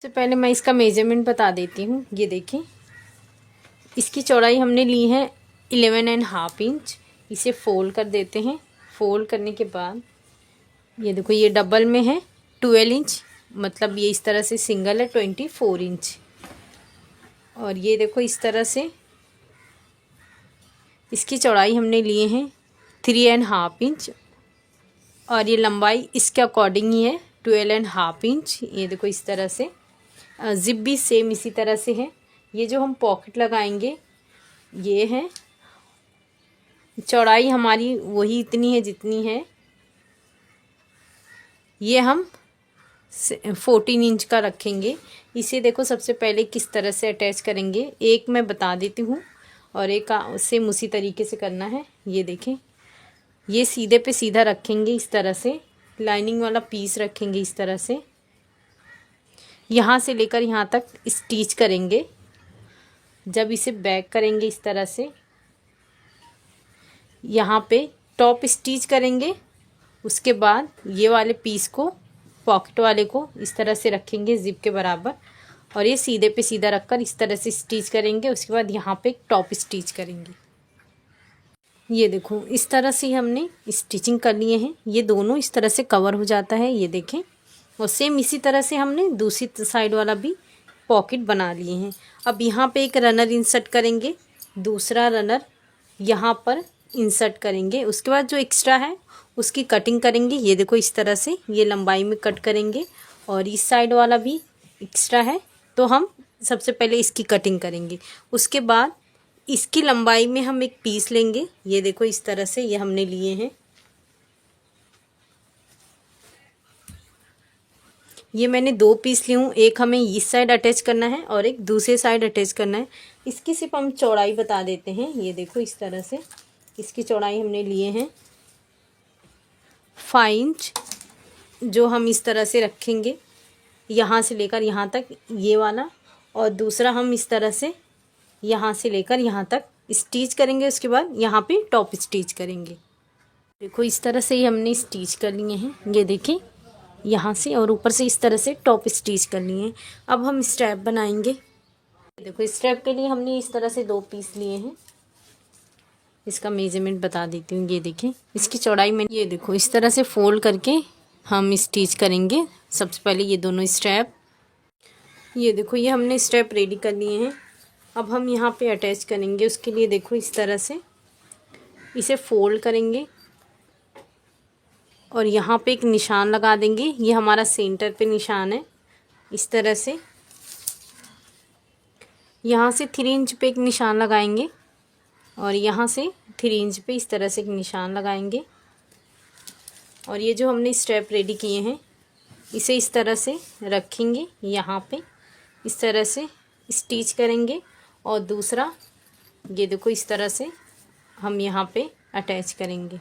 सबसे पहले मैं इसका मेजरमेंट बता देती हूँ। ये देखें, इसकी चौड़ाई हमने ली है 11.5 इंच। इसे फोल्ड कर देते हैं। फोल्ड करने के बाद ये देखो, ये डबल में है 12 इंच, मतलब ये इस तरह से सिंगल है 24 इंच। और ये देखो इस तरह से इसकी चौड़ाई हमने लिए हैं 3.5 इंच और ये लंबाई इसके अकॉर्डिंग ही है 12.5 इंच। ये देखो इस तरह से जिप भी सेम इसी तरह से है। ये जो हम पॉकेट लगाएंगे ये है, चौड़ाई हमारी वही इतनी है जितनी है। ये हम 14 इंच का रखेंगे। इसे देखो सबसे पहले किस तरह से अटैच करेंगे, एक मैं बता देती हूँ और एक सेम उसी तरीके से करना है। ये देखें, ये सीधे पे सीधा रखेंगे इस तरह से, लाइनिंग वाला पीस रखेंगे इस तरह से, यहाँ से लेकर यहाँ तक स्टिच करेंगे। जब इसे बैक करेंगे इस तरह से, यहाँ पे टॉप स्टिच करेंगे। उसके बाद ये वाले पीस को, पॉकेट वाले को इस तरह से रखेंगे जिप के बराबर और ये सीधे पे सीधा रखकर इस तरह से स्टिच करेंगे। उसके बाद यहाँ पे टॉप स्टिच करेंगे। ये देखो इस तरह से हमने स्टिचिंग कर लिए हैं। ये दोनों इस तरह से कवर हो जाता है, ये देखें। और सेम इसी तरह से हमने दूसरी साइड वाला भी पॉकेट बना लिए हैं। अब यहाँ पे एक रनर इंसर्ट करेंगे, दूसरा रनर यहाँ पर इंसर्ट करेंगे। उसके बाद जो एक्स्ट्रा है उसकी कटिंग करेंगे। ये देखो इस तरह से ये लंबाई में कट करेंगे और इस साइड वाला भी एक्स्ट्रा है तो हम सबसे पहले इसकी कटिंग करेंगे। उसके बाद इसकी लंबाई में हम एक पीस लेंगे। ये देखो इस तरह से ये हमने लिए हैं। ये मैंने 2 पीस ली हूँ, एक हमें इस साइड अटैच करना है और एक दूसरे साइड अटैच करना है। इसकी सिर्फ हम चौड़ाई बता देते हैं। ये देखो इस तरह से इसकी चौड़ाई हमने लिए हैं 5 इंच, जो हम इस तरह से रखेंगे यहाँ से लेकर यहाँ तक ये वाला, और दूसरा हम इस तरह से यहाँ से लेकर यहाँ तक स्टिच करेंगे। उसके बाद यहाँ पे टॉप स्टिच करेंगे। देखो इस तरह से ही हमने स्टिच कर लिए हैं। ये देखें, यहाँ से और ऊपर से इस तरह से टॉप स्टिच कर लिए हैं। अब हम स्ट्रैप बनाएंगे। देखो स्ट्रैप के लिए हमने इस तरह से 2 पीस लिए हैं। इसका मेजरमेंट बता देती हूँ। ये देखें, इसकी चौड़ाई में ये देखो इस तरह से फोल्ड करके हम स्टिच करेंगे। सबसे पहले ये दोनों स्ट्रैप, ये देखो ये हमने स्ट्रैप रेडी कर लिए हैं। अब हम यहाँ पे अटैच करेंगे। उसके लिए देखो इस तरह से इसे फोल्ड करेंगे और यहाँ पे एक निशान लगा देंगे। ये हमारा सेंटर पे निशान है। इस तरह से यहाँ से 3 इंच पे एक निशान लगाएंगे और यहाँ से 3 इंच पे इस तरह से एक निशान लगाएंगे। और ये जो हमने स्ट्रैप रेडी किए हैं इसे इस तरह से रखेंगे, यहाँ पे इस तरह से स्टिच करेंगे और दूसरा ये देखो इस तरह से हम यहाँ पे अटैच करेंगे।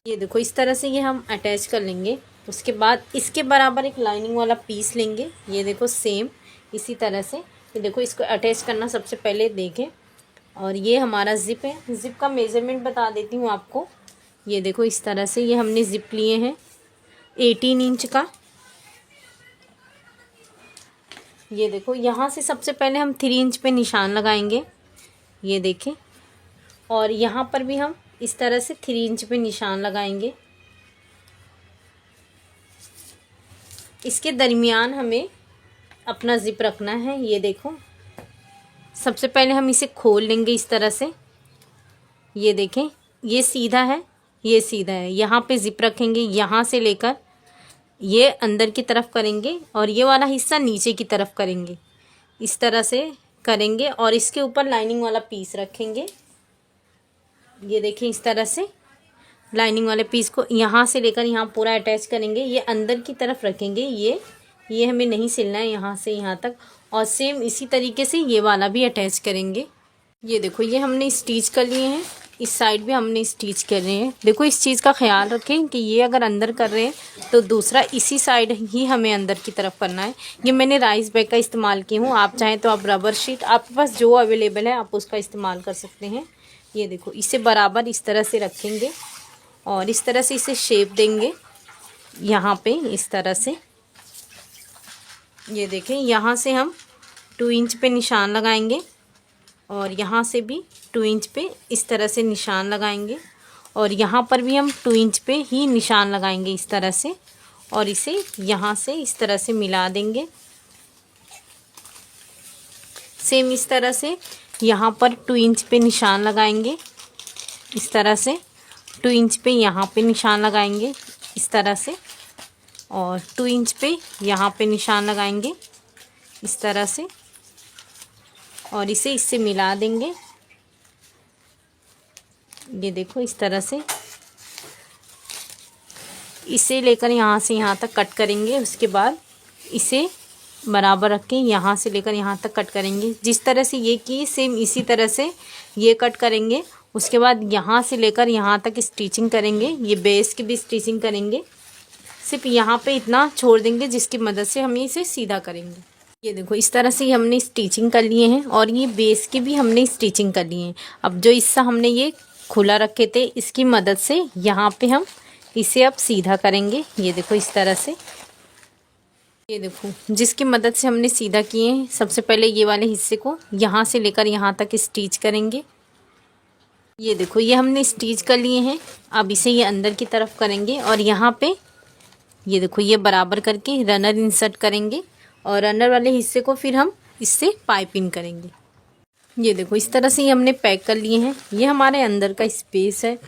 ये देखो इस तरह से ये हम अटैच कर लेंगे। उसके बाद इसके बराबर एक लाइनिंग वाला पीस लेंगे। ये देखो सेम इसी तरह से, ये देखो इसको अटैच करना सबसे पहले देखें। और ये हमारा ज़िप है। ज़िप का मेज़रमेंट बता देती हूँ आपको। ये देखो इस तरह से ये हमने ज़िप लिए हैं 18 इंच का। ये देखो यहाँ से सबसे पहले हम 3 इंच पे निशान लगाएंगे। ये देखें, और यहाँ पर भी हम इस तरह से 3 इंच पे निशान लगाएंगे। इसके दरमियान हमें अपना ज़िप रखना है। ये देखो सबसे पहले हम इसे खोल लेंगे इस तरह से। ये देखें, ये सीधा है, ये सीधा है। यहाँ पे ज़िप रखेंगे, यहाँ से लेकर ये अंदर की तरफ करेंगे और ये वाला हिस्सा नीचे की तरफ करेंगे। इस तरह से करेंगे और इसके ऊपर लाइनिंग वाला पीस रखेंगे। ये देखें इस तरह से लाइनिंग वाले पीस को यहाँ से लेकर यहाँ पूरा अटैच करेंगे। ये अंदर की तरफ रखेंगे। ये हमें नहीं सिलना है, यहाँ से यहाँ तक। और सेम इसी तरीके से ये वाला भी अटैच करेंगे। ये देखो ये हमने स्टिच कर लिए हैं। इस साइड भी हमने स्टिच कर रहे हैं। देखो इस चीज़ का ख्याल रखें कि ये अगर अंदर कर रहे हैं तो दूसरा इसी साइड ही हमें अंदर की तरफ करना है। ये मैंने राइस बैग का इस्तेमाल की हूँ। आप चाहें तो आप रबर शीट, आपके पास जो अवेलेबल है आप उसका इस्तेमाल कर सकते हैं। ये देखो इसे बराबर इस तरह से रखेंगे और इस तरह से इसे शेप देंगे यहाँ पे इस तरह से। ये देखें, यहाँ से हम 2 इंच पे निशान लगाएंगे और यहाँ से भी 2 इंच पे इस तरह से निशान लगाएंगे और यहाँ पर भी हम 2 इंच पे ही निशान लगाएंगे इस तरह से, और इसे यहाँ से इस तरह से मिला देंगे। सेम इस तरह से यहाँ पर 2 इंच पे निशान लगाएंगे इस तरह से, 2 इंच पे यहाँ पे निशान लगाएंगे इस तरह से, और 2 इंच पे यहाँ पे निशान लगाएंगे इस तरह से, और इसे इससे मिला देंगे। ये देखो इस तरह से इसे लेकर यहाँ से यहाँ तक कट करेंगे। उसके बाद इसे बराबर रख के यहाँ से लेकर यहाँ तक कट करेंगे। जिस तरह से ये की सेम इसी तरह से ये कट करेंगे। उसके बाद यहाँ से लेकर यहाँ तक स्टिचिंग करेंगे। ये बेस की भी स्टिचिंग करेंगे, सिर्फ यहाँ पे इतना छोड़ देंगे जिसकी मदद से हम इसे सीधा करेंगे। ये देखो इस तरह से हमने स्टिचिंग कर लिए हैं और ये बेस की भी हमने स्टिचिंग कर लिए हैं। अब जो हिस्सा हमने ये खुला रखे थे इसकी मदद से यहाँ पे हम इसे अब सीधा करेंगे। ये देखो इस तरह से, ये देखो जिसकी मदद से हमने सीधा किए हैं। सबसे पहले ये वाले हिस्से को यहाँ से लेकर यहाँ तक स्टिच करेंगे। ये देखो ये हमने स्टिच कर लिए हैं। अब इसे ये अंदर की तरफ करेंगे और यहाँ पे ये देखो ये बराबर करके रनर इंसर्ट करेंगे और रनर वाले हिस्से को फिर हम इससे पाइपिंग करेंगे। ये देखो इस तरह से ये हमने पैक कर लिए हैं। ये हमारे अंदर का स्पेस है।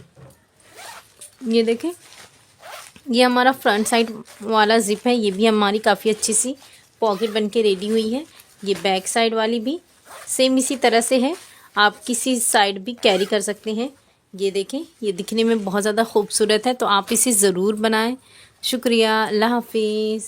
ये देखें, ये हमारा फ्रंट साइड वाला जिप है। ये भी हमारी काफ़ी अच्छी सी पॉकेट बन के रेडी हुई है। ये बैक साइड वाली भी सेम इसी तरह से है। आप किसी साइड भी कैरी कर सकते हैं। ये देखें, ये दिखने में बहुत ज़्यादा खूबसूरत है, तो आप इसे ज़रूर बनाएं। शुक्रिया, अल्लाह हाफिज़।